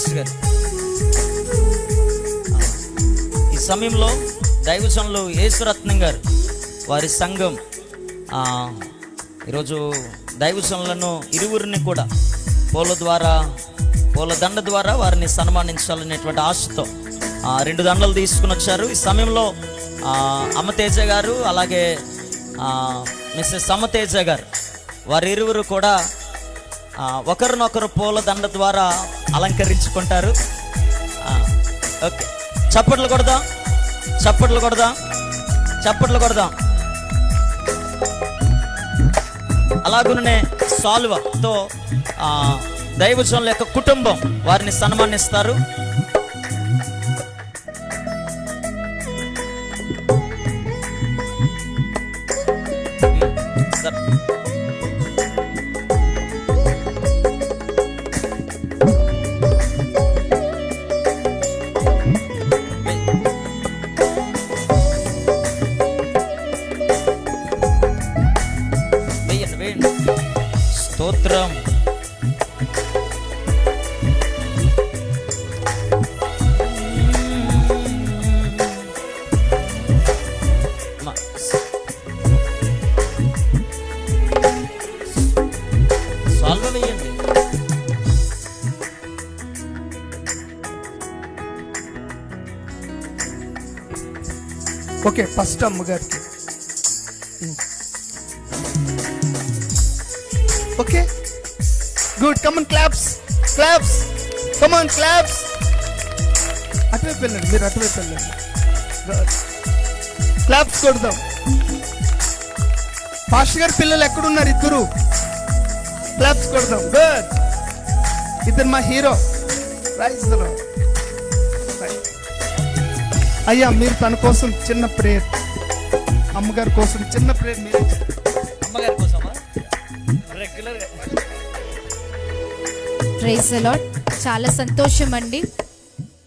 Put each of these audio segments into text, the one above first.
Pastor గారు. ఈ సమయంలో దైవజనులు యేసురత్నం గారు వారి సంఘం ఈరోజు దైవజనులను ఇరువురిని కూడా పూల దండ ద్వారా వారిని సన్మానించాలనేటువంటి ఆశతో 2 దండలు తీసుకుని వచ్చారు. ఈ సమయంలో అమ్మతేజ గారు అలాగే మిస్సెస్ అమ్మతేజ గారు వారిరువురు కూడా ఒకరినొకరు పూల దండ ద్వారా అలంకరించుకుంటారు. ఓకే, చప్పట్లు కొడదాం, చప్పట్లు కొడదాం, చప్పట్లు కొడదాం. అలాగునే సాల్వతో దైవజనుల యొక్క కుటుంబం వారిని సన్మానిస్తారు. స్తోత్రం. సాల్వ వేయండి. ఓకే, ఫస్ట్ అమ్మగారికి. Okay, good. Come on, claps, claps, come on, claps. అటువైపు వెళ్ళండి, మీరు అటువైపు వెళ్ళండి. క్లాప్స్ కొడదాం. పాస్టర్ గారి పిల్లలు ఎక్కడున్నారు? ఇద్దరు క్లాప్స్ కొడదాం. గుడ్. ఇద్దరు మా హీరో. అయ్యా, మీరు తన కోసం చిన్న ప్రేయర్, అమ్మగారి కోసం చిన్న ప్రేయర్. మీరు అమ్మగారి కోసమా? రెగ్యులర్. Praise the Lord. చాలా సంతోషం అండి.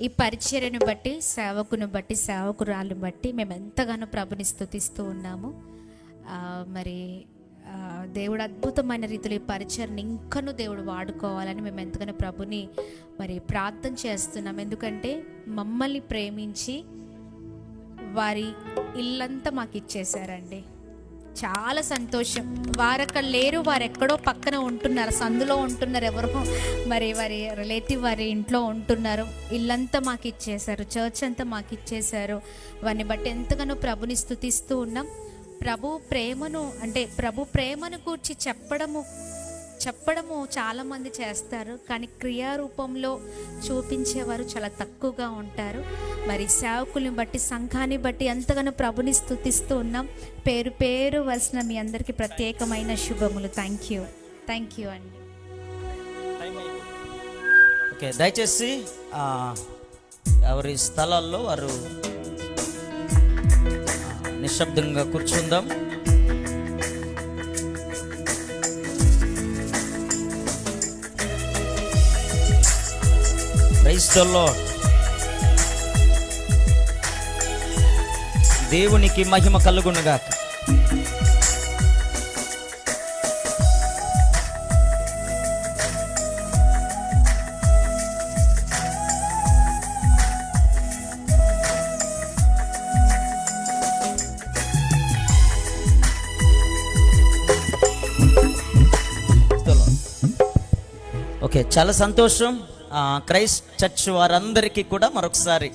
ఈ పరిచర్యను బట్టి, సేవకును బట్టి, సేవకురాలను బట్టి మేము ఎంతగానో ప్రభుని స్తుతిస్తూ ఉన్నాము. మరి దేవుడు అద్భుతమైన రీతిలో ఈ పరిచర్ని ఇంకనూ దేవుడు వాడుకోవాలని మేము ఎంతగానో ప్రభుని మరి ప్రార్థన చేస్తున్నాం. ఎందుకంటే మమ్మల్ని ప్రేమించి వారి ఇల్లంతా మాకు ఇచ్చేశారండి. చాలా సంతోషం. వారక్కడ లేరు, వారు ఎక్కడో పక్కన ఉంటున్నారు, సందులో ఉంటున్నారు, ఎవరో మరి వారి రిలేటివ్ వారి ఇంట్లో ఉంటున్నారు. ఇల్లంతా మాకు ఇచ్చేశారు, చర్చ్ అంతా మాకు ఇచ్చేశారు. వారిని బట్టి ఎంతగానో ప్రభుని స్తుతిస్తూ ఉన్నాం. ప్రభు ప్రేమను గూర్చి చెప్పడము చాలామంది చేస్తారు, కానీ క్రియారూపంలో చూపించేవారు చాలా తక్కువగా ఉంటారు. మరి సేవకుల్ని బట్టి, సంఘాన్ని బట్టి ఎంతగానో ప్రభుని స్తుతిస్తూ ఉన్నాం. పేరు పేరు వలసిన మీ అందరికీ ప్రత్యేకమైన శుభములు. థ్యాంక్ యూ అండి. ఓకే, దయచేసి ఎవరి స్థలాల్లో వారు నిశ్శబ్దంగా కూర్చుందాం. Praise the Lord. దేవునికి మహిమ కలుగునుగాక. ఓకే, చాలా సంతోషం. క్రైస్ట్ చర్చ్ వారందరికీ కూడా మరొకసారి